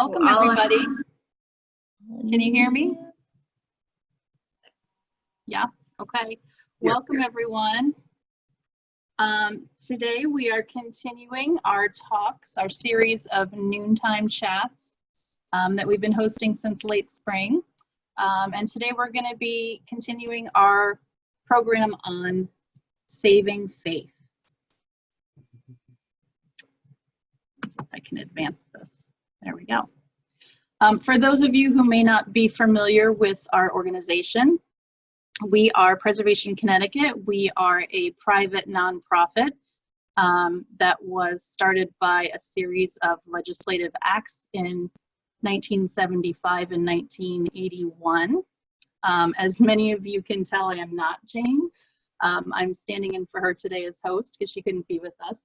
Welcome, everybody. Can you hear me? Yeah, okay. Yeah. Welcome, everyone. Today we are continuing our talks, our series of noontime chats that we've been hosting since late spring. And today we're going to be continuing our program on saving faith. Let's see if I can advance this. There we go. For those of you who may not be familiar with our organization, we are Preservation Connecticut. We are a private nonprofit that was started by a series of legislative acts in 1975 and 1981. As many of you can tell, I am not Jane. I'm standing in for her today as host because she couldn't be with us.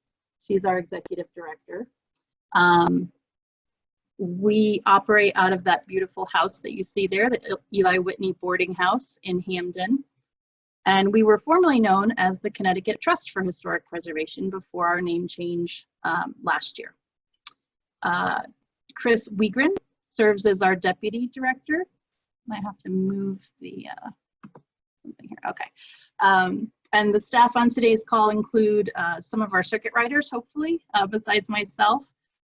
She's our executive director. We operate out of that beautiful house that you see there, the Eli Whitney Boarding House in Hamden. And we were formerly known as the Connecticut Trust for Historic Preservation before our name change last year. Chris Wiegren serves as our deputy director. I have to move the something here. Okay. And the staff on today's call include some of our circuit riders, hopefully, besides myself,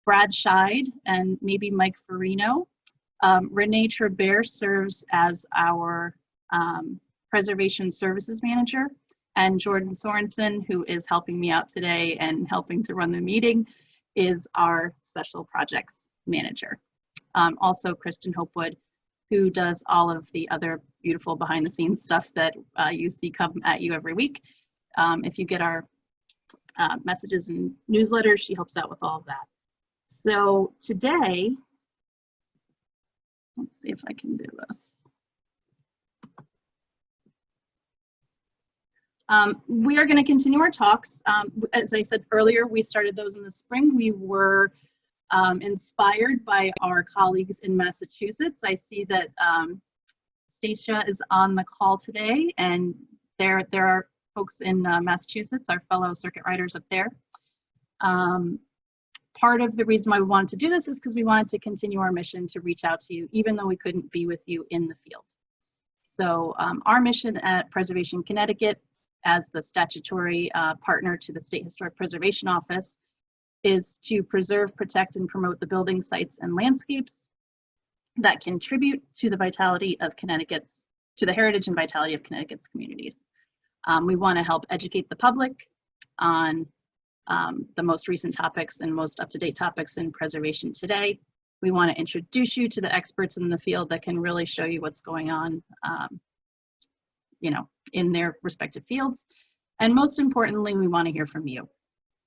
Brad Scheid, and maybe Mike Farino. Renee Trebert serves as our Preservation Services Manager, and Jordan Sorensen, who is helping me out today and helping to run the meeting, is our Special Projects Manager. Also, Kristen Hopewood, who does all of the other beautiful behind-the-scenes stuff that you see come at you every week. If you get our messages and newsletters, she helps out with all of that. So today, let's see if I can do this. We are going to continue our talks. As I said earlier, we started those in the spring. We were inspired by our colleagues in Massachusetts. I see that Stacia is on the call today, and there are folks in Massachusetts, our fellow circuit riders up there. Part of the reason why we wanted to do this is because we wanted to continue our mission to reach out to you, even though we couldn't be with you in the field. So our mission at Preservation Connecticut, as the statutory partner to the State Historic Preservation Office, is to preserve, protect, and promote the building sites and landscapes that contribute to the vitality of to the heritage and vitality of Connecticut's communities. We want to help educate the public on the most recent topics and most up-to-date topics in preservation today. We want to introduce you to the experts in the field that can really show you what's going on, in their respective fields. And most importantly, we want to hear from you.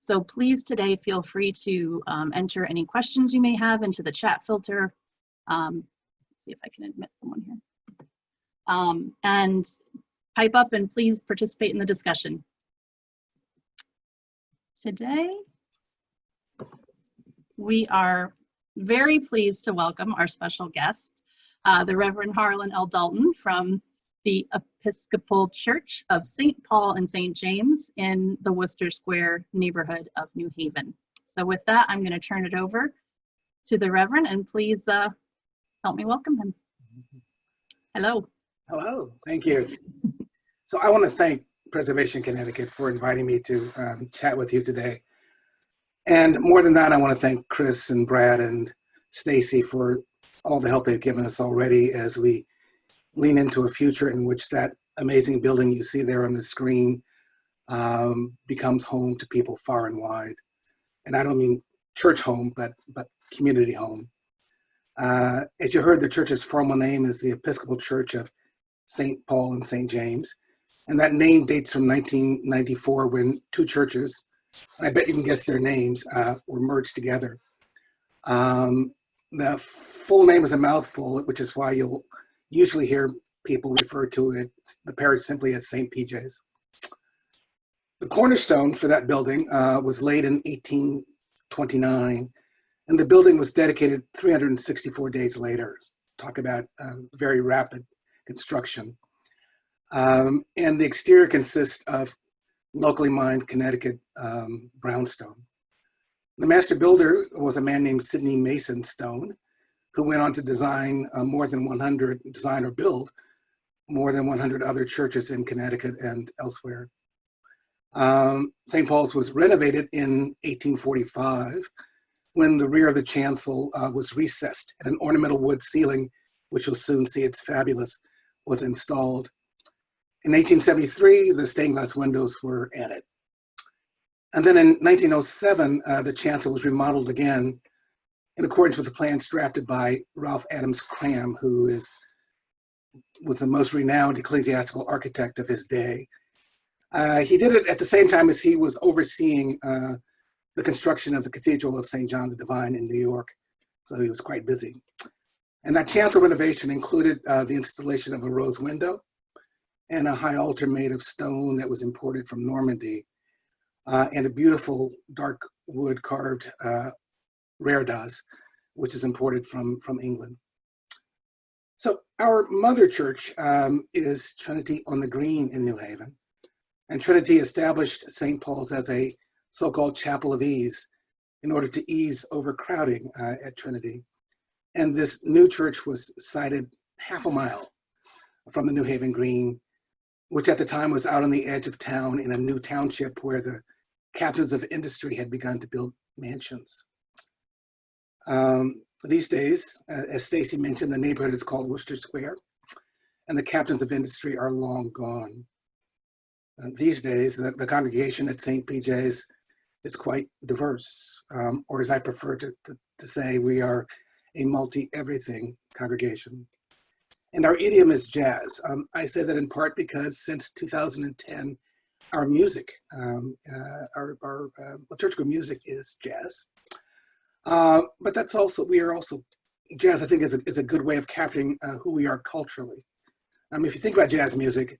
So please today feel free to enter any questions you may have into the chat filter. Let's see if I can admit someone here. And type up and please participate in the discussion. Today, we are very pleased to welcome our special guest, the Reverend Harlon L. Dalton from the Episcopal Church of St. Paul and St. James in the Worcester Square neighborhood of New Haven. So with that, I'm going to turn it over to the Reverend, and please help me welcome him. Hello. Hello, thank you. So I want to thank Preservation Connecticut for inviting me to chat with you today. And more than that, I want to thank Chris and Brad and Stacy for all the help they've given us already as we lean into a future in which that amazing building you see there on the screen becomes home to people far and wide. And I don't mean church home, but community home. As you heard, the church's formal name is the Episcopal Church of St. Paul and St. James. And that name dates from 1994 when two churches, I bet you can guess their names, were merged together. The full name is a mouthful, which is why you'll usually hear people refer to it, the parish, simply as St. PJ's. The cornerstone for that building was laid in 1829, and the building was dedicated 364 days later. Talk about very rapid construction. And the exterior consists of locally mined Connecticut brownstone. The master builder was a man named Sidney Mason Stone, who went on to design design or build more than 100 other churches in Connecticut and elsewhere. St. Paul's was renovated in 1845 when the rear of the chancel was recessed and an ornamental wood ceiling, which you'll soon see it's fabulous, was installed. In 1873, the stained glass windows were added. And then in 1907, the chancel was remodeled again in accordance with the plans drafted by Ralph Adams Cram, who was the most renowned ecclesiastical architect of his day. He did it at the same time as he was overseeing the construction of the Cathedral of St. John the Divine in New York. So he was quite busy. And that chancel renovation included the installation of a rose window and a high altar made of stone that was imported from Normandy, and a beautiful dark wood carved reredos, which is imported from England. So our mother church is Trinity on the Green in New Haven. And Trinity established St. Paul's as a so-called chapel of ease in order to ease overcrowding at Trinity. And this new church was sited half a mile from the New Haven Green, which at the time was out on the edge of town in a new township where the captains of industry had begun to build mansions. These days, as Stacy mentioned, the neighborhood is called Worcester Square, and the captains of industry are long gone. These days, the congregation at St. PJ's is quite diverse, or as I prefer to say, we are a multi-everything congregation. And our idiom is jazz. I say that in part because since 2010, our music, our liturgical music is jazz. But that's also, jazz I think is a good way of capturing who we are culturally. If you think about jazz music,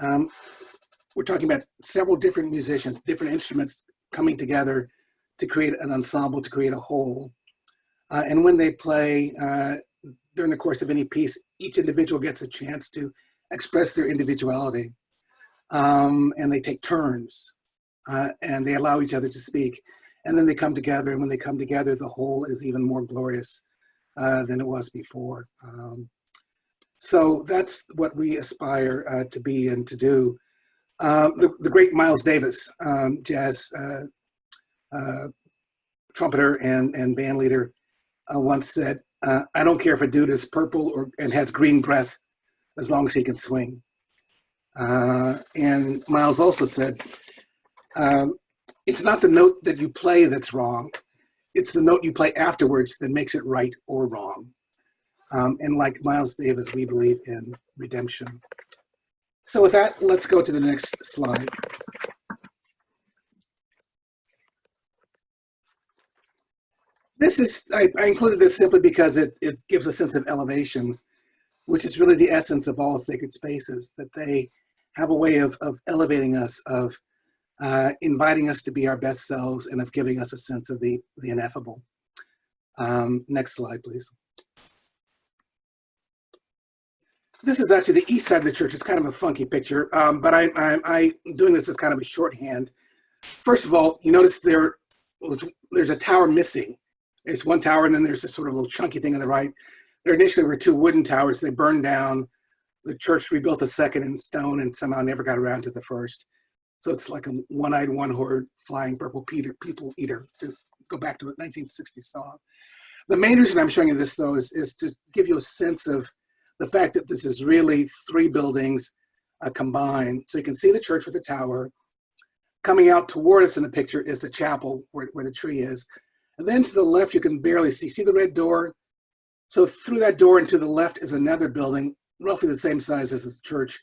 we're talking about several different musicians, different instruments coming together to create an ensemble, to create a whole. And when they play during the course of any piece, each individual gets a chance to express their individuality. And they take turns, and they allow each other to speak. And then they come together, and when they come together, the whole is even more glorious than it was before. So that's what we aspire to be and to do. The great Miles Davis, jazz trumpeter and band leader, once said, I don't care if a dude is purple and has green breath, as long as he can swing. And Miles also said, it's not the note that you play that's wrong, it's the note you play afterwards that makes it right or wrong. And like Miles Davis, we believe in redemption. So with that, let's go to the next slide. This is, I included this simply because it gives a sense of elevation, which is really the essence of all sacred spaces, that they have a way of elevating us, of inviting us to be our best selves, and of giving us a sense of the ineffable. Next slide, please. This is actually the east side of the church. It's kind of a funky picture, but I'm doing this as kind of a shorthand. First of all, you notice there's a tower missing. There's one tower, and then there's this sort of little chunky thing on the right. There initially were two wooden towers. They burned down. The church rebuilt a second in stone and somehow never got around to the first. So it's like a one-eyed, one-horned, flying purple people eater, to go back to a 1960s song. The main reason I'm showing you this, though, is to give you a sense of the fact that this is really three buildings combined. So you can see the church with the tower. Coming out toward us in the picture is the chapel where the tree is. And then to the left, you can barely see the red door? So through that door and to the left is another building, roughly the same size as this church,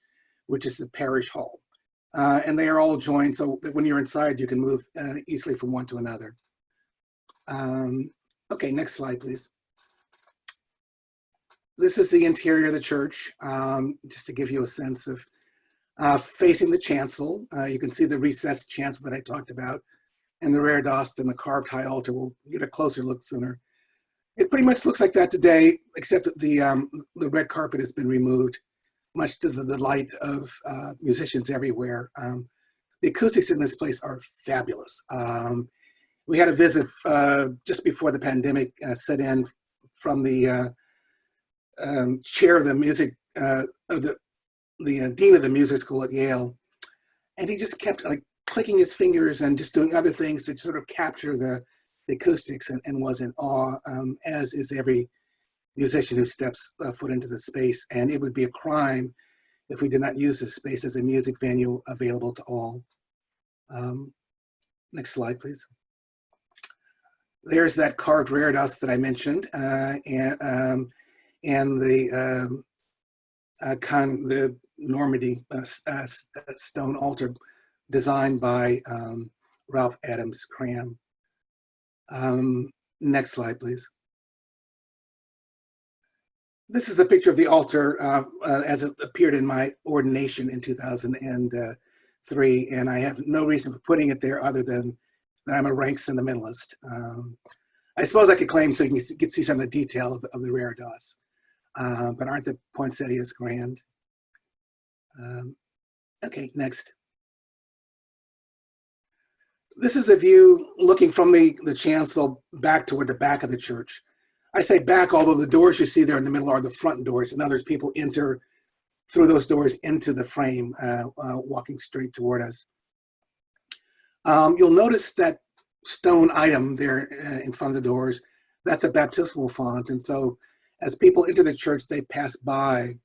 which is the parish hall. And they are all joined so that when you're inside, you can move easily from one to another. Okay, next slide, please. This is the interior of the church, just to give you a sense of facing the chancel. You can see the recessed chancel that I talked about, and the reredos and the carved high altar. We'll get a closer look sooner. It pretty much looks like that today, except that the red carpet has been removed, much to the delight of musicians everywhere. The acoustics in this place are fabulous. We had a visit just before the pandemic set in from the chair of the music, of the dean of the music school at Yale. And he just kept like clicking his fingers and just doing other things to sort of capture the acoustics, and was in awe, as is every musician who steps foot into the space. And it would be a crime if we did not use this space as a music venue available to all. Next slide, please. There's that carved rare dust that I mentioned, and the Normandy stone altar designed by Ralph Adams Cram. Next slide, please. This is a picture of the altar as it appeared in my ordination in 2003, and I have no reason for putting it there other than that I'm a rank sentimentalist. I suppose I could claim so you can see some of the detail of the rare dust, but aren't the poinsettias grand? Okay, next. This is a view looking from the chancel back toward the back of the church. I say back, although the doors you see there in the middle are the front doors. In other words, people enter through those doors into the frame, walking straight toward us. You'll notice that stone item there in front of the doors. That's a baptismal font. And so as people enter the church, they pass by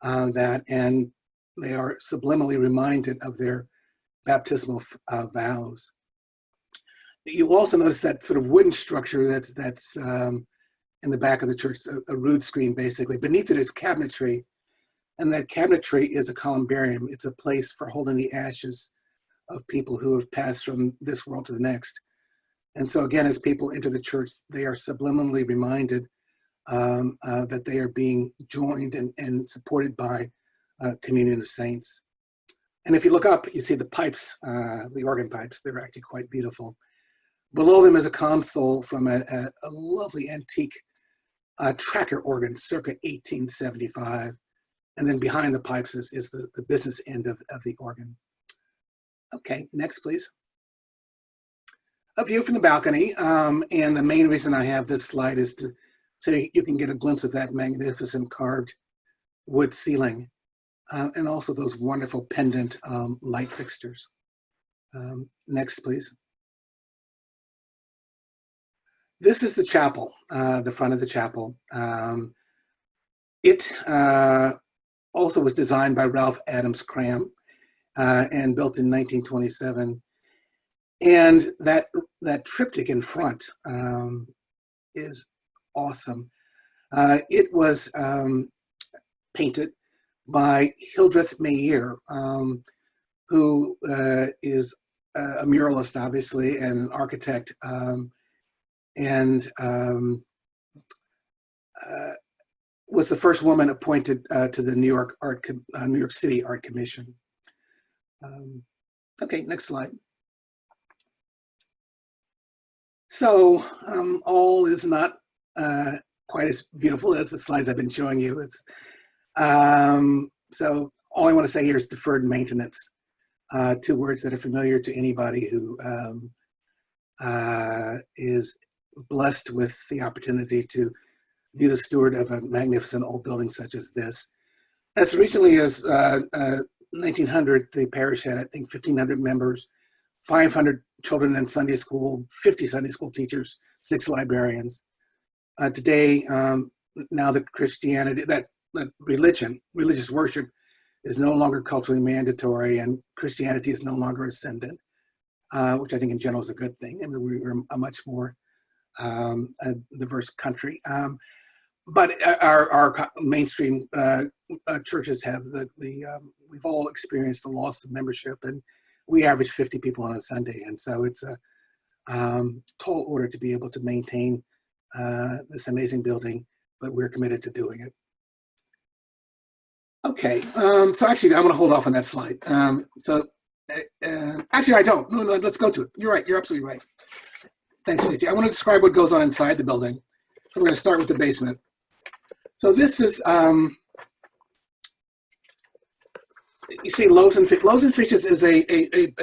that, and they are subliminally reminded of their baptismal vows. You'll also notice that sort of wooden structure that's in the back of the church, a rood screen basically. Beneath it is cabinetry, and that cabinetry is a columbarium. It's a place for holding the ashes of people who have passed from this world to the next. And so again, as people enter the church, they are subliminally reminded that they are being joined and supported by a communion of saints. And if you look up, you see the pipes, the organ pipes. They're actually quite beautiful. Below them is a console from a lovely antique tracker organ circa 1875. And then behind the pipes is the business end of the organ. Okay, next, please. A view from the balcony. And the main reason I have this slide is so you can get a glimpse of that magnificent carved wood ceiling, and also those wonderful pendant light fixtures. Next, please. This is the chapel, the front of the chapel. It also was designed by Ralph Adams Cram and built in 1927. And that triptych in front is awesome. It was painted by Hildreth Mayer, who is a muralist, obviously, and an architect, and was the first woman appointed to the New York City Art Commission. Okay, next slide. So all is not quite as beautiful as the slides I've been showing you. So all I want to say here is deferred maintenance. Two words that are familiar to anybody who is blessed with the opportunity to be the steward of a magnificent old building such as this. As recently as 1900, the parish had, I think, 1,500 members, 500 children in Sunday school, 50 Sunday school teachers, 6 librarians. Today, now that Christianity, that religious worship is no longer culturally mandatory, and Christianity is no longer ascendant, which I think in general is a good thing. I mean, we're a much more a diverse country. But our mainstream churches have we've all experienced the loss of membership, and we average 50 people on a Sunday. And so it's a tall order to be able to maintain this amazing building, but we're committed to doing it. Okay, so actually I'm gonna hold off on that slide. Actually I don't, no, let's go to it. You're right, you're absolutely right. Thanks, Stacey. I want to describe what goes on inside the building. So we're gonna start with the basement. So this is, you see Loaves and Fishes is a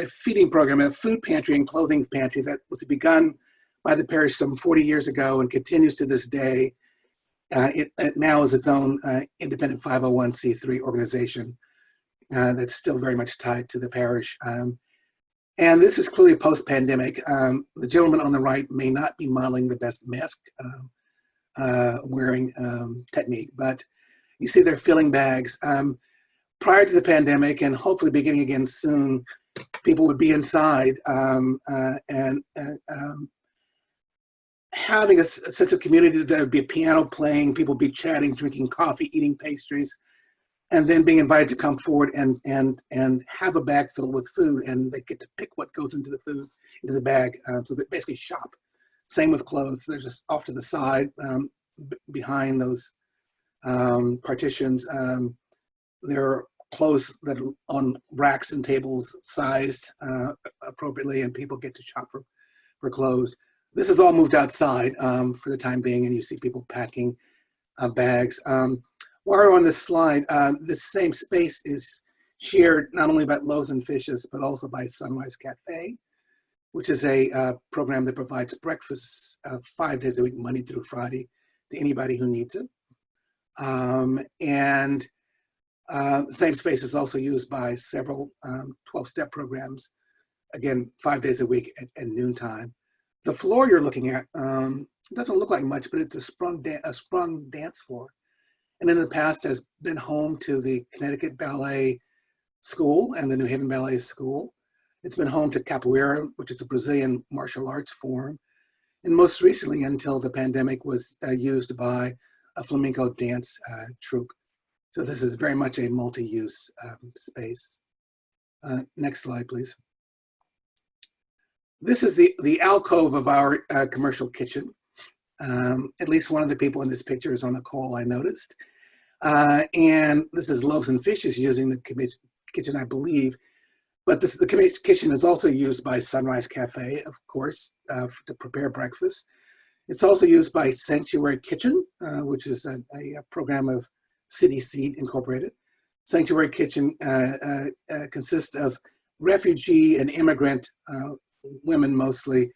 feeding program, a food pantry and clothing pantry that was begun by the parish some 40 years ago and continues to this day. it now is its own independent 501c3 organization that's still very much tied to the parish. And this is clearly post-pandemic. The gentleman on the right may not be modeling the best mask wearing technique, but you see they're filling bags. Prior to the pandemic, and hopefully beginning again soon, people would be inside and having a sense of community. There would be a piano playing, people would be chatting, drinking coffee, eating pastries, and then being invited to come forward and have a bag filled with food, and they get to pick what goes into the food, into the bag. So they basically shop. Same with clothes. They're just off to the side behind those partitions. There are clothes that are on racks and tables sized appropriately, and people get to shop for clothes. This is all moved outside for the time being, and you see people packing bags. While we're on this slide, this same space is shared not only by Loaves and Fishes, but also by Sunrise Cafe, which is a program that provides breakfast 5 days a week, Monday through Friday, to anybody who needs it. And the same space is also used by several 12-step programs, again, 5 days a week at noontime. The floor you're looking at doesn't look like much, but it's a sprung dance floor. And in the past has been home to the Connecticut Ballet School and the New Haven Ballet School. It's been home to capoeira, which is a Brazilian martial arts form. And most recently, until the pandemic, was used by a flamenco dance troupe. So this is very much a multi-use space. Next slide, please. This is the alcove of our commercial kitchen. At least one of the people in this picture is on the call, I noticed. And this is Loaves and Fishes using the kitchen, I believe. But the kitchen is also used by Sunrise Cafe, of course, to prepare breakfast. It's also used by Sanctuary Kitchen, which is a program of City Seed Incorporated. Sanctuary Kitchen consists of refugee and immigrant women mostly,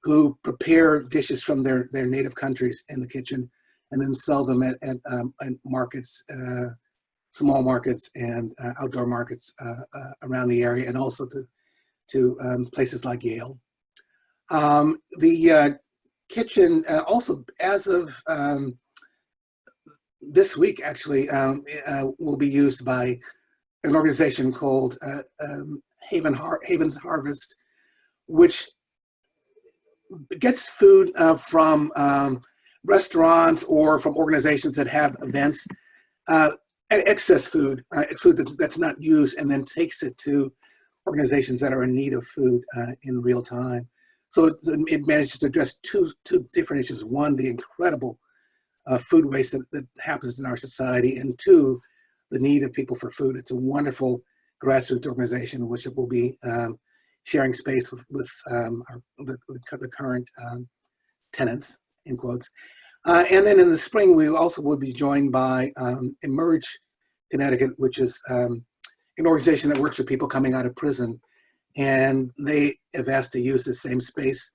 who prepare dishes from their native countries in the kitchen and then sell them at markets, small markets and outdoor markets around the area, and also to places like Yale. The kitchen also, as of this week actually, will be used by an organization called Haven's Harvest, which gets food from restaurants or from organizations that have events, excess food, food that's not used, and then takes it to organizations that are in need of food in real time. So it manages to address two different issues. One, the incredible food waste that happens in our society, and two, the need of people for food. It's a wonderful grassroots organization, which will be sharing space with the current tenants, in quotes. And then in the spring, we also will be joined by Emerge Connecticut, which is an organization that works with people coming out of prison. And they have asked to use the same space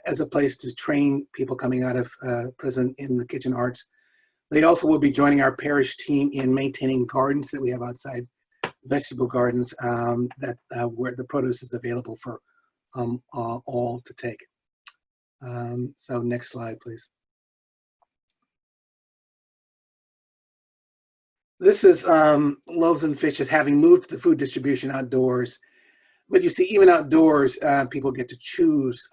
as a place to train people coming out of prison in the kitchen arts. They also will be joining our parish team in maintaining gardens that we have outside, vegetable gardens that where the produce is available for all to take. So next slide, please. This is Loaves and Fishes having moved the food distribution outdoors. But you see, even outdoors, people get to choose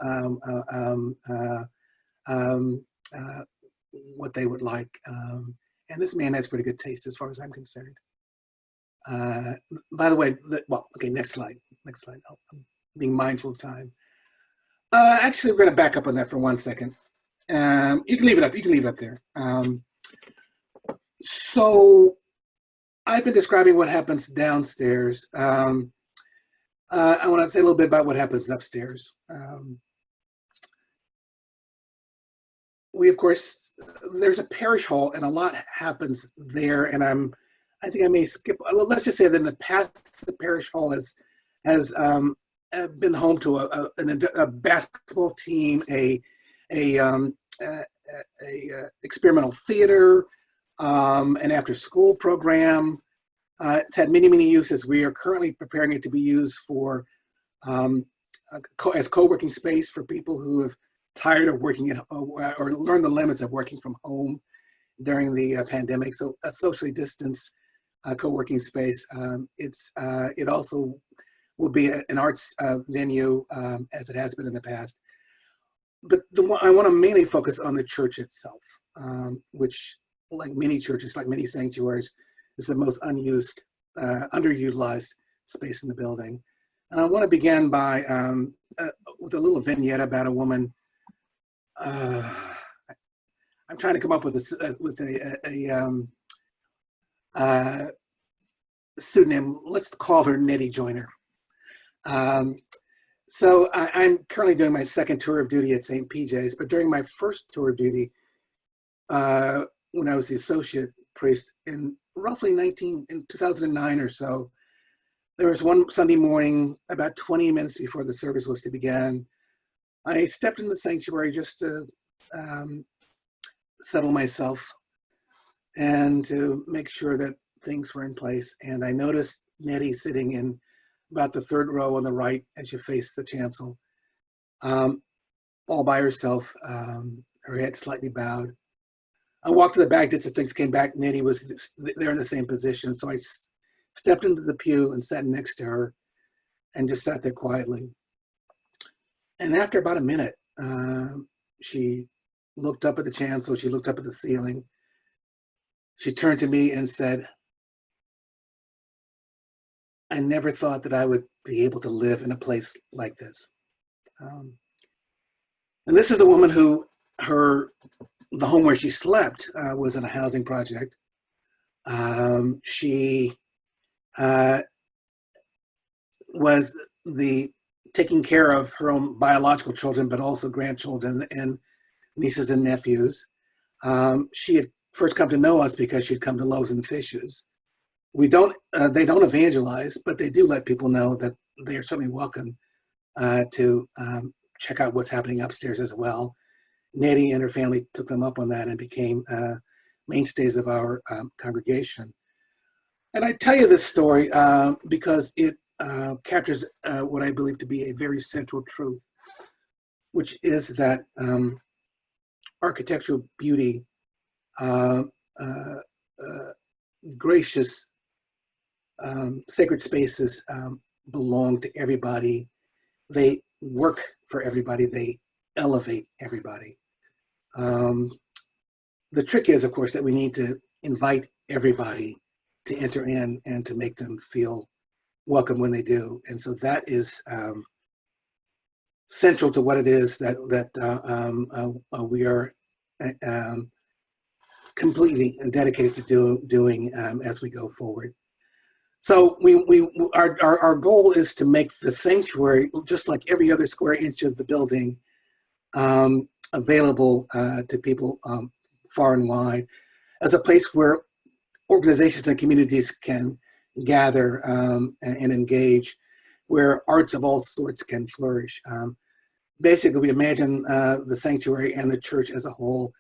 what they would like. And this man has pretty good taste as far as I'm concerned. By the way, well, okay, next slide. Next slide. Oh, I'm being mindful of time. Actually, we're going to back up on that for 1 second. You can leave it up. You can leave it up there. So I've been describing what happens downstairs. I want to say a little bit about what happens upstairs. We, of course, there's a parish hall, and a lot happens there. And I think I may skip. Let's just say that in the past, the parish hall has been home to a basketball team, a experimental theater, an after-school program. It's had many, many uses. We are currently preparing it to be used for as co-working space for people who have tired of working at home or learned the limits of working from home during the pandemic. So a socially distanced co-working space. It also will be an arts venue as it has been in the past. But I want to mainly focus on the church itself, which, like many churches, like many sanctuaries, is the most unused, underutilized space in the building. And I want to begin by with a little vignette about a woman. I'm trying to come up with a pseudonym. Let's call her Nettie Joyner. So I'm currently doing my second tour of duty at St. PJ's, but during my first tour of duty, when I was the associate priest in roughly 2009 or so, there was one Sunday morning, about 20 minutes before the service was to begin. I stepped in the sanctuary just to settle myself and to make sure that things were in place. And I noticed Nettie sitting in about the third row on the right as you face the chancel, all by herself, her head slightly bowed. I walked to the back, did some things, came back. Nettie was there in the same position. So I stepped into the pew and sat next to her and just sat there quietly. And after about a minute, she looked up at the chancel. She looked up at the ceiling. She turned to me and said, "I never thought that I would be able to live in a place like this." And this is a woman who the home where she slept was in a housing project. She was taking care of her own biological children, but also grandchildren and nieces and nephews. She had first come to know us because she'd come to Loaves and Fishes. They don't evangelize, but they do let people know that they are certainly welcome to check out what's happening upstairs as well. Nettie and her family took them up on that and became mainstays of our congregation. And I tell you this story because it captures what I believe to be a very central truth, which is that architectural beauty, gracious, sacred spaces belong to everybody. They work for everybody. They elevate everybody. The trick is, of course, that we need to invite everybody to enter in and to make them feel welcome when they do. And so that is central to what it is that we are completely dedicated to doing as we go forward. So our goal is to make the sanctuary, just like every other square inch of the building, available to people far and wide, as a place where organizations and communities can gather and engage, where arts of all sorts can flourish. Basically, we imagine the sanctuary and the church as a whole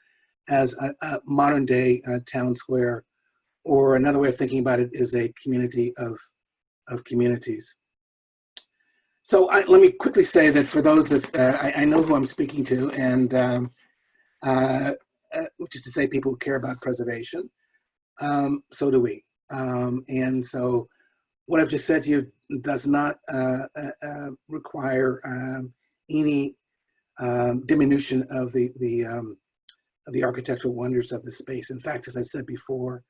as a modern day town square, or another way of thinking about it is a community of communities. So let me quickly say that for those that I know who I'm speaking to, and which is to say people who care about preservation, so do we. And so what I've just said to you does not require any diminution of the architectural wonders of the space. In fact, as I said before,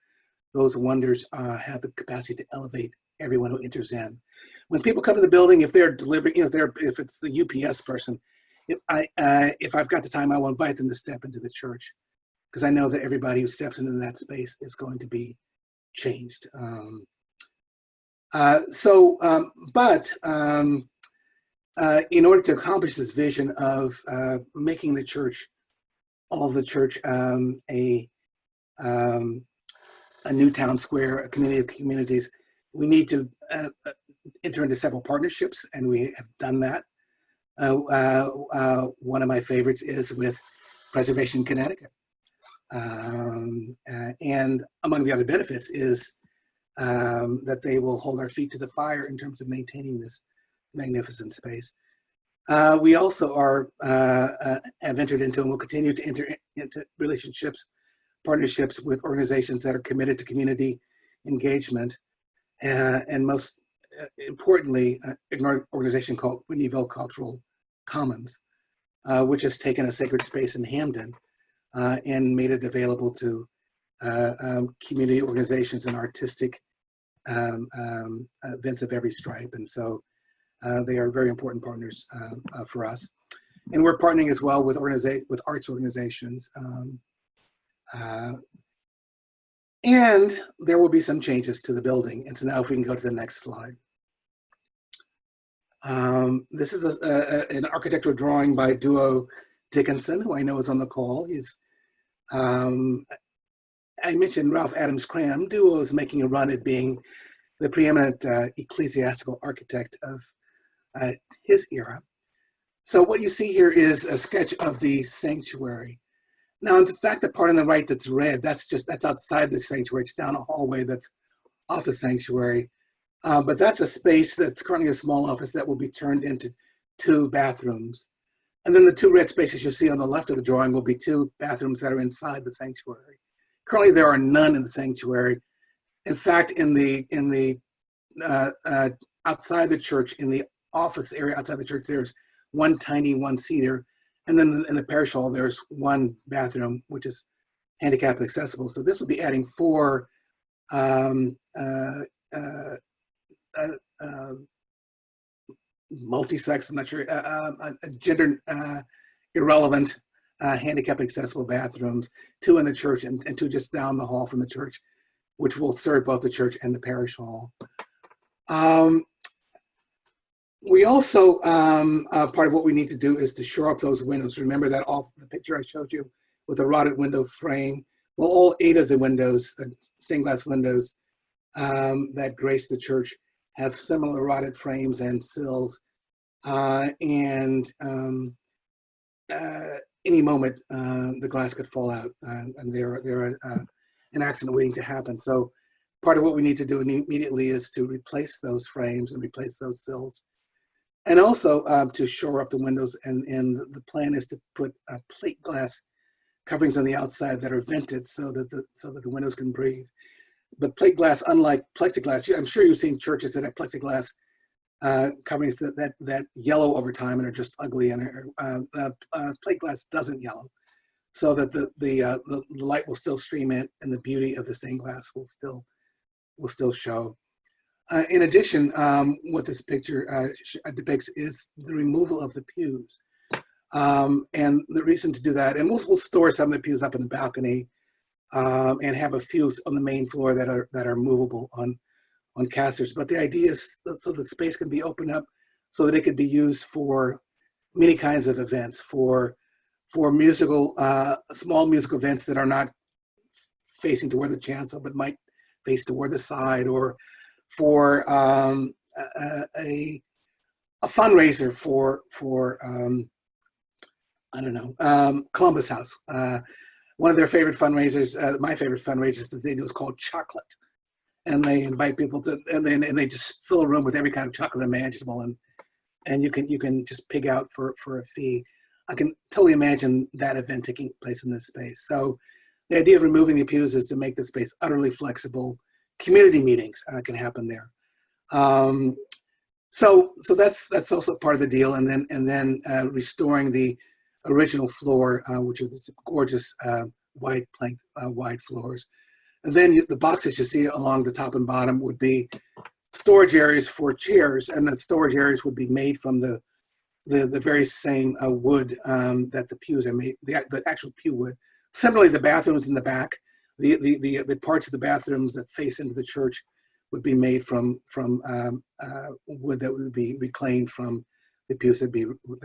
those wonders have the capacity to elevate everyone who enters in. When people come to the building, if they're delivering, if it's the UPS person, if I've got the time, I will invite them to step into the church, because I know that everybody who steps into that space is going to be changed. But in order to accomplish this vision of making the church, all of the church, a new town square, a community of communities, we need to enter into several partnerships, and we have done that. One of my favorites is with Preservation Connecticut. And among the other benefits is that they will hold our feet to the fire in terms of maintaining this magnificent space. We also have entered into and will continue to enter into partnerships with organizations that are committed to community engagement, and most importantly, an organization called Whitneyville Cultural Commons, which has taken a sacred space in Hamden and made it available to community organizations and artistic events of every stripe. And so they are very important partners for us. And we're partnering as well with arts organizations. And there will be some changes to the building. And so now if we can go to the next slide. This is an architectural drawing by Duo Dickinson, who I know is on the call. I mentioned Ralph Adams Cram. Duo is making a run at being the preeminent ecclesiastical architect of his era. So what you see here is a sketch of the sanctuary. Now, in fact, the part on the right that's red, that's outside the sanctuary. It's down a hallway that's off the sanctuary. But that's a space that's currently a small office that will be turned into 2 bathrooms. And then the 2 red spaces you see on the left of the drawing will be 2 bathrooms that are inside the sanctuary. Currently, there are none in the sanctuary. In fact, in the outside the church, in the office area outside the church, there's 1 tiny 1-seater. And then in the parish hall, there's 1 bathroom, which is handicap accessible. So this would be adding 4 multi-sex, I'm not sure, gender irrelevant, handicap accessible bathrooms, 2 in the church and 2 just down the hall from the church, which will serve both the church and the parish hall. We also, part of what we need to do is to shore up those windows. Remember that the picture I showed you with a rotted window frame? Well, all 8 of the windows, the stained glass windows that grace the church, have similar rotted frames and sills. And any moment, the glass could fall out and they're an accident waiting to happen. So part of what we need to do immediately is to replace those frames and replace those sills. And also to shore up the windows, and the plan is to put plate glass coverings on the outside that are vented so that the windows can breathe. But plate glass, unlike plexiglass, I'm sure you've seen churches that have plexiglass coverings that yellow over time and are just ugly, and plate glass doesn't yellow, so that the light will still stream in and the beauty of the stained glass will still show. In addition, what this picture depicts is the removal of the pews. And the reason to do that, and we'll store some of the pews up in the balcony and have a few on the main floor that are movable on casters. But the idea is so the space can be opened up so that it could be used for many kinds of events, for musical, small musical events that are not facing toward the chancel, but might face toward the side, or for a fundraiser for I don't know, Columbus House. One of their favorite fundraisers, my favorite fundraisers that they do is called Chocolate. And they invite people to, and they just fill a room with every kind of chocolate imaginable, and you can just pig out for a fee. I can totally imagine that event taking place in this space. So the idea of removing the pews is to make the space utterly flexible. Community meetings can happen there. So that's also part of the deal. And then restoring the original floor, which is gorgeous wide plank, wide floors. And then the boxes you see along the top and bottom would be storage areas for chairs, and the storage areas would be made from the very same wood that the pews are made, the actual pew wood. Similarly, the bathrooms in the back, the parts of the bathrooms that face into the church would be made from wood that would be reclaimed from the pews that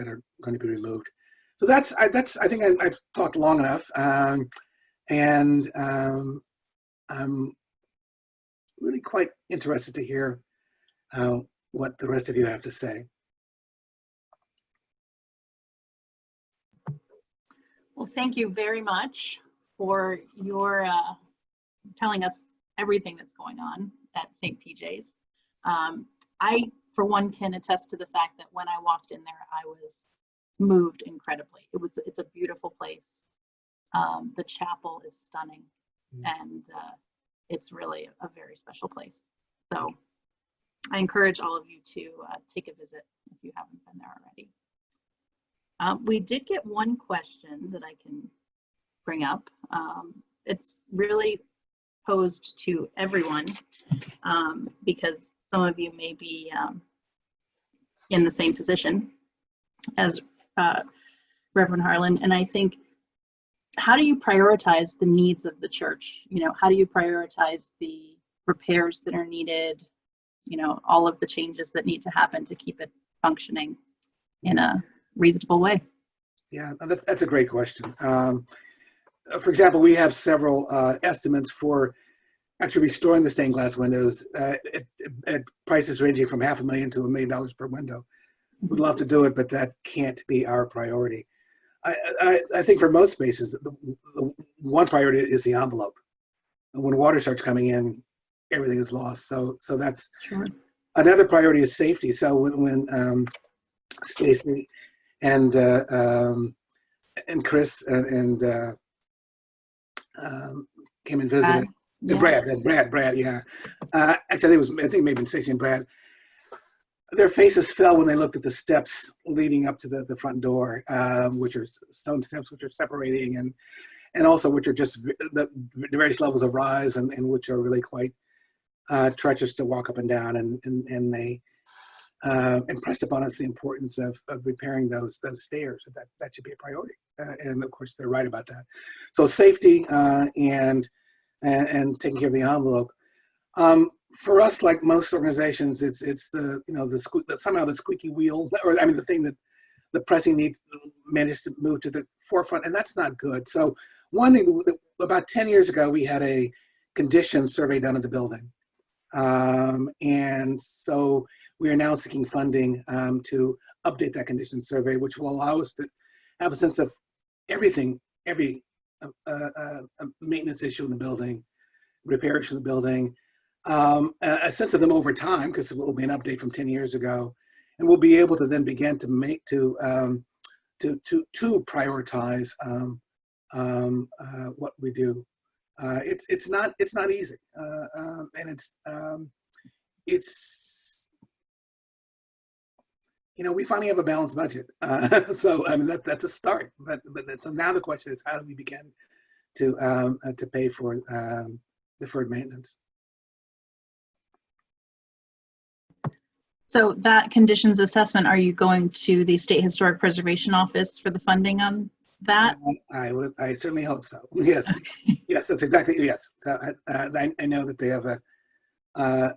are going to be removed. So I think I've talked long enough, and I'm really quite interested to hear what the rest of you have to say. Well, thank you very much for your telling us everything that's going on at St. PJ's. I, for one, can attest to the fact that when I walked in there, I was moved incredibly. It's a beautiful place. The chapel is stunning, and it's really a very special place. So I encourage all of you to take a visit if you haven't been there already. We did get one question that I can bring up. It's really posed to everyone because some of you may be in the same position as Reverend Harlon. And I think, how do you prioritize the needs of the church? You know, how do you prioritize the repairs that are needed? You know, all of the changes that need to happen to keep it functioning in a reasonable way? Yeah, that's a great question. For example, we have several estimates for actually restoring the stained glass windows at prices ranging from $500,000 to $1 million per window. We'd love to do it, but that can't be our priority. I think for most spaces, the one priority is the envelope. When water starts coming in, everything is lost. So that's Sure. Another priority is safety. So when Stacy and Chris and came and visited. Yeah. Brad, yeah. Actually, I think it may have been Stacy and Brad. Their faces fell when they looked at the steps leading up to the front door, which are stone steps, which are separating, and also which are just the various levels of rise, and which are really quite treacherous to walk up and down. And they impressed upon us the importance of repairing those stairs. That should be a priority, and of course they're right about that. So safety and taking care of the envelope. For us, like most organizations, it's somehow the squeaky wheel, or I mean the thing that the pressing need managed to move to the forefront, and that's not good. So one thing, about 10 years ago, we had a condition survey done of the building, and so we are now seeking funding to update that condition survey, which will allow us to have a sense of everything, every maintenance issue in the building, repair issue in the building, a sense of them over time, because it will be an update from 10 years ago, and we'll be able to then begin to prioritize what we do. It's not easy, and it's we finally have a balanced budget, so I mean that's a start. But so now the question is, how do we begin to pay for deferred maintenance? So that conditions assessment, are you going to the State Historic Preservation Office for the funding on that? I certainly hope so. Yes, yes, that's exactly, yes. So I know that they have a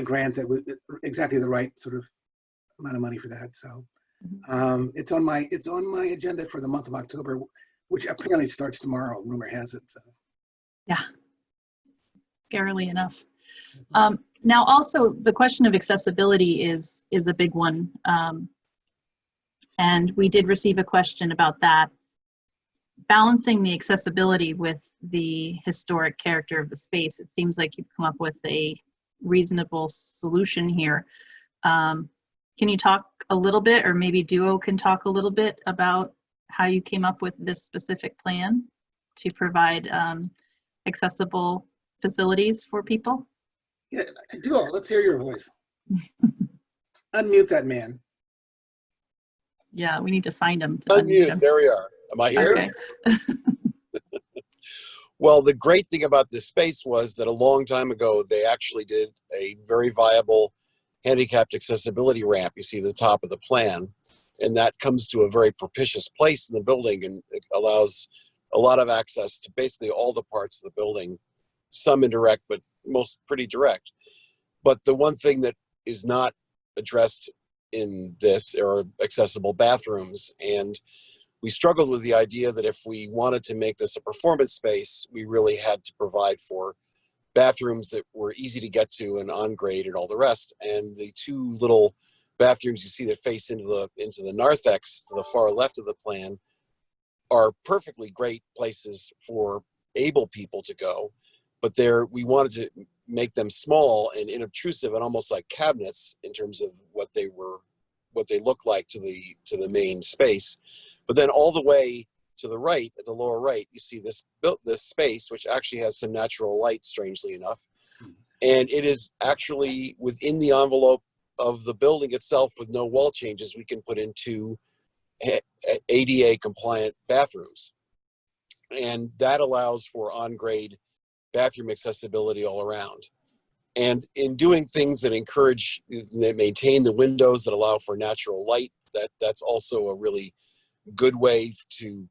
grant that would exactly the right sort of amount of money for that. So it's on my agenda for the month of October, which apparently starts tomorrow. Rumor has it. So. Yeah, scarily enough. Now, also, the question of accessibility is a big one. And we did receive a question about that. Balancing the accessibility with the historic character of the space, it seems like you've come up with a reasonable solution here. Can you talk a little bit, or maybe Duo can talk a little bit about how you came up with this specific plan to provide accessible facilities for people? Yeah, Duo, let's hear your voice. Unmute that man. Yeah, we need to find him. Unmute, there we are. Am I here? Okay. Well, the great thing about this space was that a long time ago, they actually did a very viable handicapped accessibility ramp. You see the top of the plan, and that comes to a very propitious place in the building, and it allows a lot of access to basically all the parts of the building, some indirect, but most pretty direct. But the one thing that is not addressed in this are accessible bathrooms. And we struggled with the idea that if we wanted to make this a performance space, we really had to provide for bathrooms that were easy to get to and on grade and all the rest. And the two little bathrooms you see that face into the narthex to the far left of the plan are perfectly great places for able people to go, but we wanted to make them small and inobtrusive and almost like cabinets in terms of what they look like to the main space. But then all the way to the right, at the lower right, you see this space, which actually has some natural light, strangely enough. And it is actually within the envelope of the building itself with no wall changes. We can put in 2 ADA compliant bathrooms. And that allows for on-grade bathroom accessibility all around. And in doing things that maintain the windows that allow for natural light, that's also a really good way to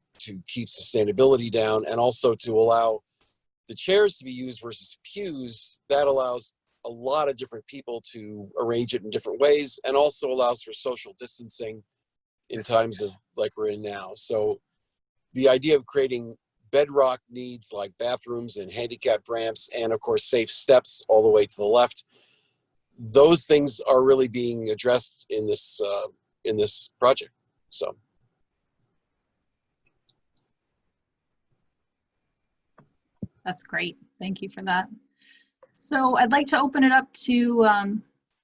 keep sustainability down, and also to allow the chairs to be used versus pews. That allows a lot of different people to arrange it in different ways, and also allows for social distancing in times of like we're in now. So the idea of creating bedrock needs like bathrooms and handicapped ramps, and of course safe steps all the way to the left, those things are really being addressed in this project. So That's great. Thank you for that. So I'd like to open it up to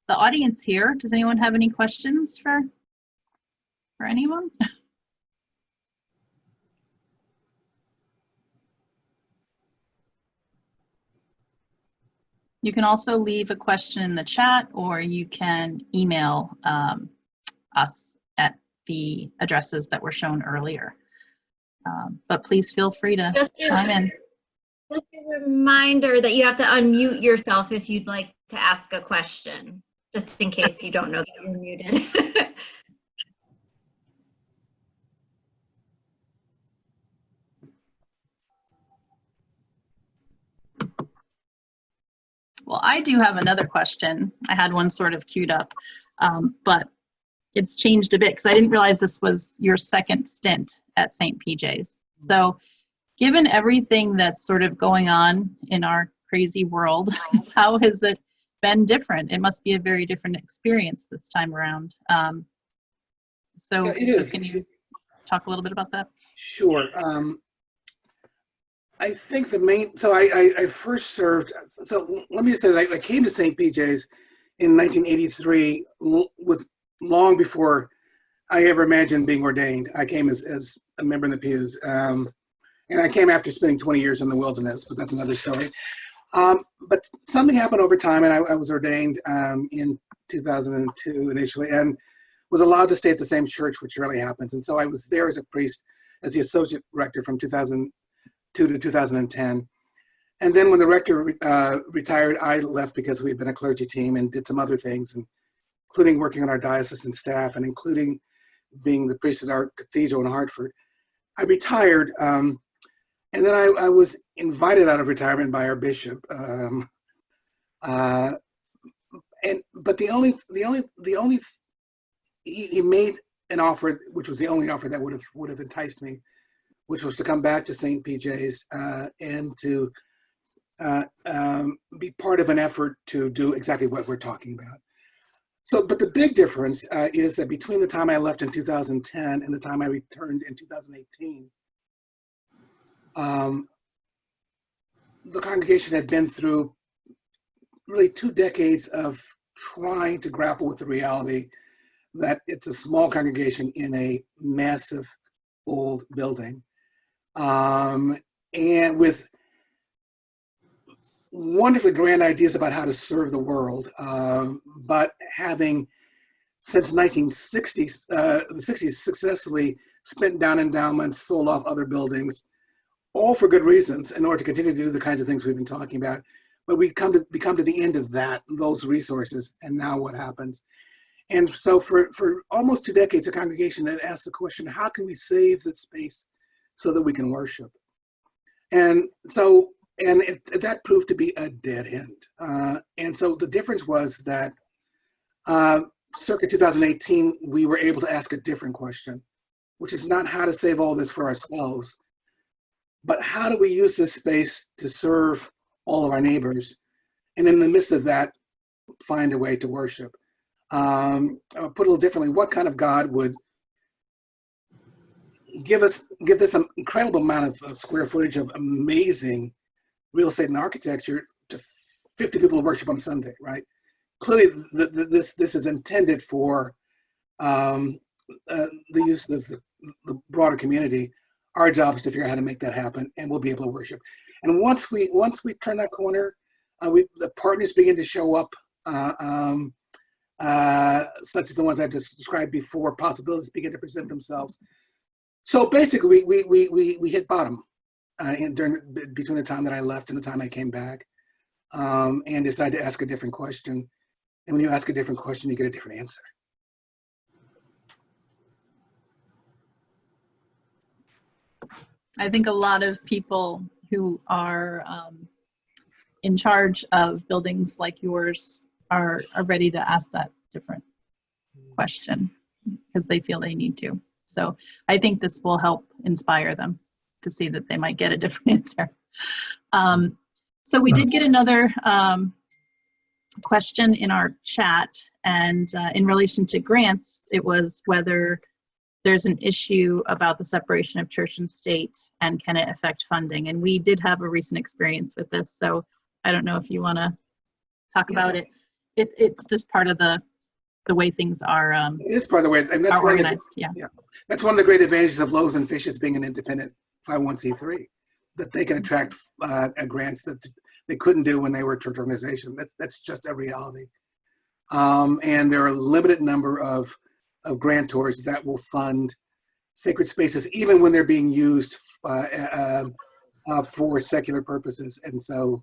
the audience here. Does anyone have any questions for anyone? You can also leave a question in the chat, or you can email us at the addresses that were shown earlier. But please feel free to chime in. Just a reminder that you have to unmute yourself if you'd like to ask a question, just in case you don't know that you're muted. Well, I do have another question. I had one sort of queued up, but it's changed a bit because I didn't realize this was your second stint at St. PJ's. So given everything that's sort of going on in our crazy world, how has it been different? It must be a very different experience this time around. So, Yeah, it is. Can you talk a little bit about that? Sure. I think the main, so I first served, so let me just say that I came to St. PJ's in 1983, long before I ever imagined being ordained. I came as a member in the pews. And I came after spending 20 years in the wilderness, but that's another story. But something happened over time, and I was ordained in 2002 initially, and was allowed to stay at the same church, which rarely happens. And so I was there as a priest, as the associate rector from 2002 to 2010. And then when the rector retired, I left because we had been a clergy team and did some other things, including working on our diocesan staff and including being the priest at our cathedral in Hartford. I retired, and then I was invited out of retirement by our bishop. But he made an offer, which was the only offer that would have enticed me, which was to come back to St. PJ's and to be part of an effort to do exactly what we're talking about. So, but the big difference is that between the time I left in 2010 and the time I returned in 2018, the congregation had been through really 2 decades of trying to grapple with the reality that it's a small congregation in a massive old building, and with wonderfully grand ideas about how to serve the world, but having since 1960s, the 60s successfully spent down endowments, sold off other buildings, all for good reasons in order to continue to do the kinds of things we've been talking about. But we come to the end of those resources, and now what happens? And so for almost 2 decades, the congregation had asked the question, how can we save the space so that we can worship? And that proved to be a dead end. And so the difference was that circa 2018, we were able to ask a different question, which is not how to save all this for ourselves, but how do we use this space to serve all of our neighbors? And in the midst of that, find a way to worship. I'll put it a little differently. What kind of God would give this an incredible amount of square footage of amazing real estate and architecture to 50 people to worship on Sunday, right? Clearly, this is intended for the use of the broader community. Our job is to figure out how to make that happen, and we'll be able to worship. And once we turn that corner, the partners begin to show up, such as the ones I've described before. Possibilities begin to present themselves. So basically, we hit bottom between the time that I left and the time I came back, and decided to ask a different question. And when you ask a different question, you get a different answer. I think a lot of people who are in charge of buildings like yours are ready to ask that different question because they feel they need to. So I think this will help inspire them to see that they might get a different answer. So we did get another question in our chat, and in relation to grants, it was whether there's an issue about the separation of church and state and can it affect funding. And we did have a recent experience with this, so I don't know if you want to talk about it. It's just part of the way things are. It is part of the way, and that's organized. Yeah. That's one of the great advantages of Loaves and Fishes being an independent 501c3, that they can attract grants that they couldn't do when they were a church organization. That's just a reality. And there are a limited number of grantors that will fund sacred spaces, even when they're being used for secular purposes. And so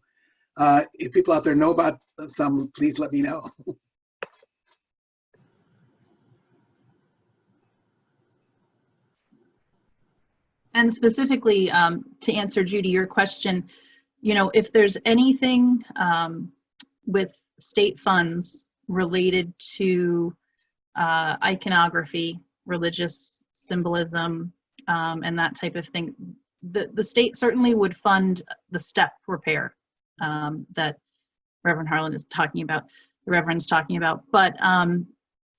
if people out there know about some, please let me know. And specifically, to answer Judy, your question, if there's anything with state funds related to iconography, religious symbolism, and that type of thing, the state certainly would fund the step repair that Reverend Harlon is talking about, the Reverend's talking about. But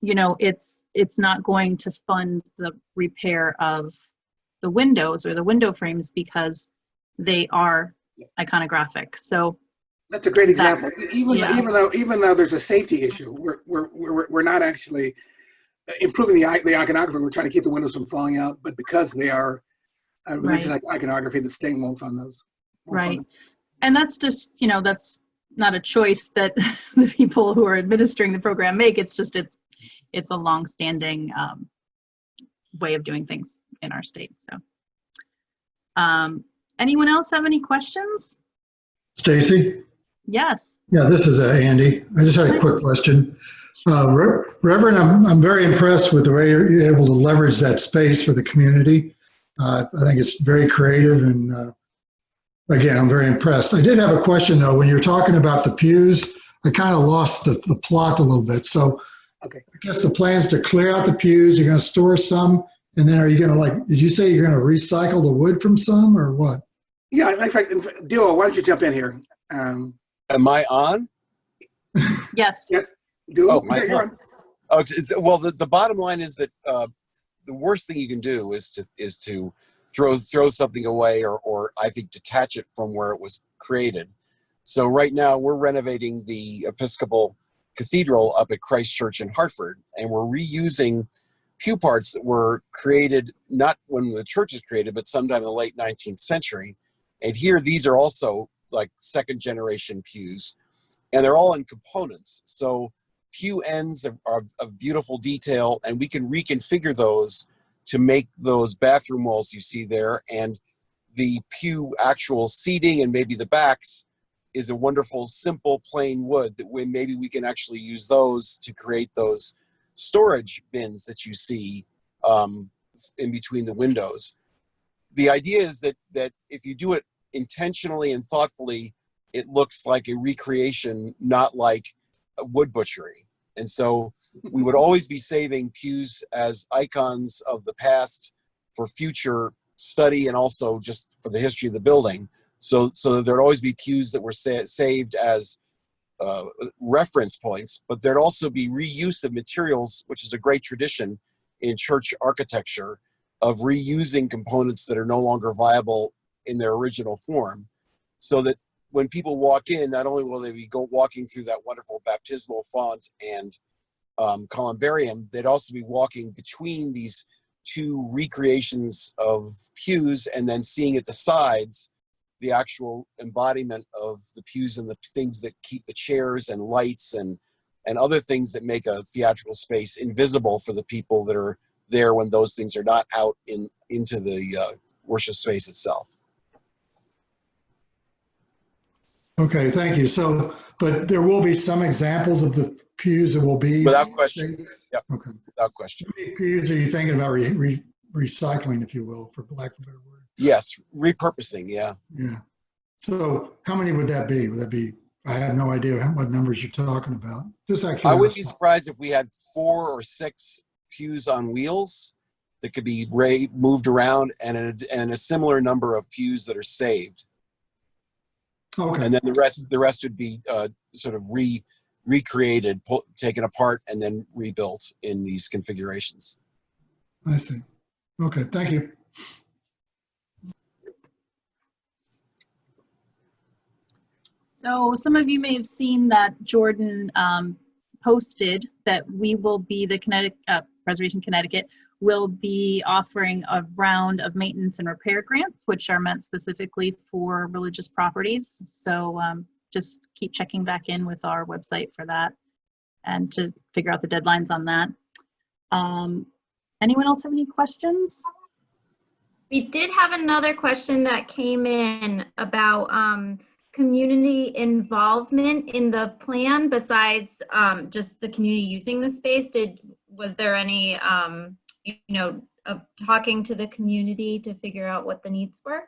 it's not going to fund the repair of the windows or the window frames because they are iconographic. So that's a great example. Even though there's a safety issue, we're not actually improving the iconography. We're trying to keep the windows from falling out, but because they are religious iconography, the state won't fund those. Right. And that's just, that's not a choice that the people who are administering the program make. It's just, it's a long-standing way of doing things in our state. So anyone else have any questions? Stacy? Yes. Yeah, this is Andy. I just had a quick question. Reverend, I'm very impressed with the way you're able to leverage that space for the community. I think it's very creative, and again, I'm very impressed. I did have a question though. When you're talking about the pews, I kind of lost the plot a little bit. So okay. I guess the plan's to clear out the pews, you're going to store some, and then are you going to, did you say you're going to recycle the wood from some, or what? Yeah, in fact, Duo, why don't you jump in here? Am I on? Yes. Yes. Duo. Oh, You're on. Well, the bottom line is that the worst thing you can do is to throw something away or I think detach it from where it was created. So right now we're renovating the Episcopal Cathedral up at Christ Church in Hartford, and we're reusing pew parts that were created not when the church was created, but sometime in the late 19th century. And here, these are also like second generation pews, and they're all in components. So pew ends are of beautiful detail, and we can reconfigure those to make those bathroom walls you see there. And the pew actual seating and maybe the backs is a wonderful, simple, plain wood that maybe we can actually use those to create those storage bins that you see in between the windows. The idea is that if you do it intentionally and thoughtfully, it looks like a recreation, not like a wood butchery. And so we would always be saving pews as icons of the past for future study and also just for the history of the building. So there'd always be pews that were saved as reference points, but there'd also be reuse of materials, which is a great tradition in church architecture. of reusing components that are no longer viable in their original form, so that when people walk in, not only will they be walking through that wonderful baptismal font and columbarium, they'd also be walking between these two recreations of pews and then seeing at the sides the actual embodiment of the pews and the things that keep the chairs and lights and other things that make a theatrical space invisible for the people that are there when those things are not out into the worship space itself. Okay, thank you. So, but there will be some examples of the pews that will be. Without question. Yep. Okay. Without question. How many pews are you thinking about recycling, if you will, for lack of a better word? Yes, repurposing. Yeah. Yeah. So how many would that be? Would that be, I have no idea what numbers you're talking about. Just out of I wouldn't be curiosity. surprised if we had 4 or 6 pews on wheels that could be moved around, and a similar number of pews that are saved. Okay. And then the rest would be sort of recreated, taken apart, and then rebuilt in these configurations. I see. Okay, thank you. So some of you may have seen that Jordan posted that we will be, the Preservation Connecticut will be offering a round of maintenance and repair grants, which are meant specifically for religious properties. So just keep checking back in with our website for that and to figure out the deadlines on that. Anyone else have any questions? We did have another question that came in about community involvement in the plan besides just the community using the space. Was there any, of talking to the community to figure out what the needs were?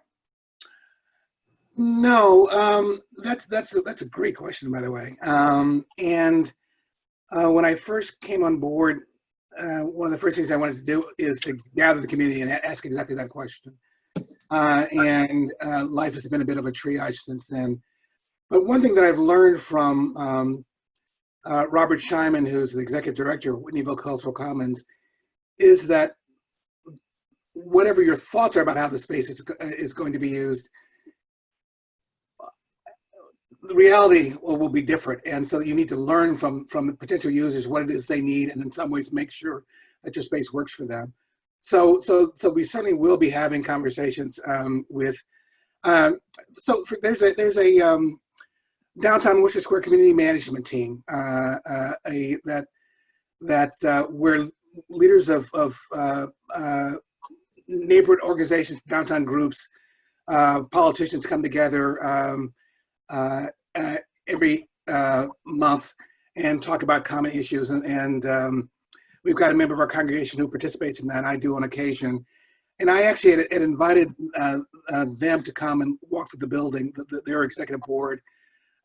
No, that's a great question, by the way. When I first came on board, one of the first things I wanted to do is to gather the community and ask exactly that question. Life has been a bit of a triage since then. But one thing that I've learned from Robert Scheinman, who's the executive director of Whitneyville Cultural Commons, is that whatever your thoughts are about how the space is going to be used, the reality will be different. And so you need to learn from the potential users what it is they need, and in some ways make sure that your space works for them. So we certainly will be having conversations with. There's a downtown Worcester Square community management team that where leaders of neighborhood organizations, downtown groups, politicians come together every month and talk about common issues. And we've got a member of our congregation who participates in that. I do on occasion. And I actually had invited them to come and walk through the building, their executive board,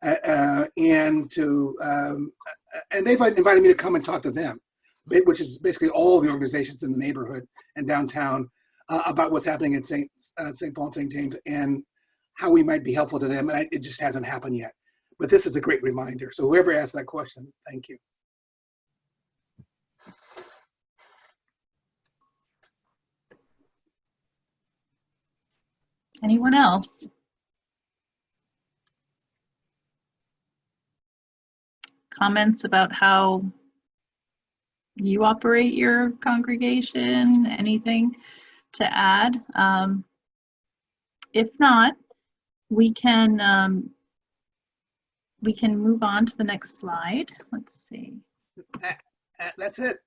and they've invited me to come and talk to them, which is basically all the organizations in the neighborhood and downtown about what's happening at St. Paul and St. James and how we might be helpful to them. And it just hasn't happened yet. But this is a great reminder. So whoever asked that question, thank you. Anyone else? Comments about how you operate your congregation? Anything to add? If not, we can move on to the next slide. Let's see. That's it.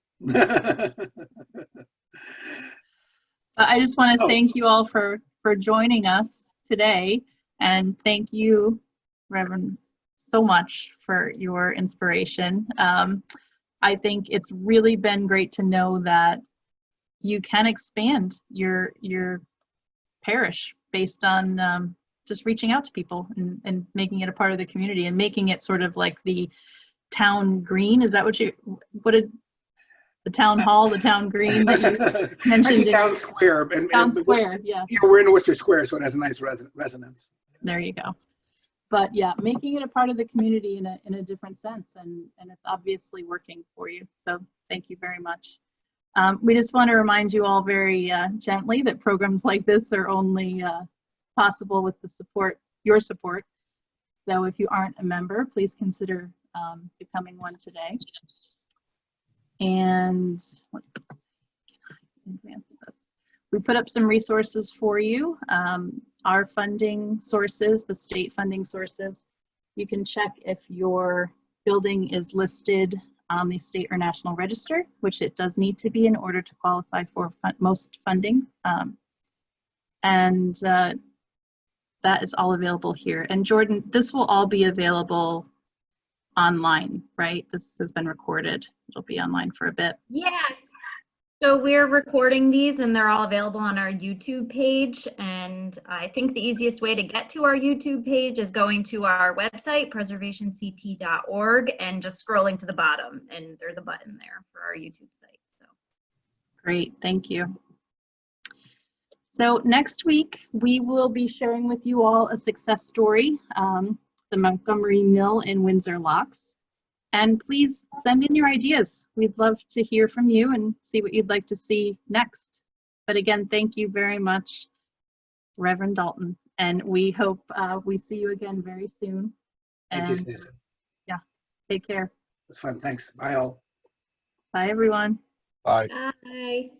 I just want to thank you all for joining us today, and thank you, Reverend, so much for your inspiration. I think it's really been great to know that you can expand your parish based on just reaching out to people and making it a part of the community and making it sort of like the town green. Is that what did the town hall, the town green that you mentioned? Actually, town square. Town square, yeah. We're in Worcester Square, so it has a nice resonance. There you go. But yeah, making it a part of the community in a different sense, and it's obviously working for you. So thank you very much. We just want to remind you all very gently that programs like this are only possible with the support, your support. So if you aren't a member, please consider becoming one today. And we put up some resources for you. Our funding sources, the state funding sources, you can check if your building is listed on the state or national register, which it does need to be in order to qualify for most funding. That is all available here. And Jordan, this will all be available online, right? This has been recorded. It'll be online for a bit. Yes. So we're recording these and they're all available on our YouTube page. And I think the easiest way to get to our YouTube page is going to our website, preservationct.org, and just scrolling to the bottom. And there's a button there for our YouTube site. So great, thank you. So next week, we will be sharing with you all a success story, the Montgomery Mill in Windsor Locks. And please send in your ideas. We'd love to hear from you and see what you'd like to see next. But again, thank you very much, Reverend Dalton. And we hope we see you again very soon. Thank you, Stacey. Yeah, take care. It's fun. Thanks. Bye all. Bye, everyone. Bye. bye.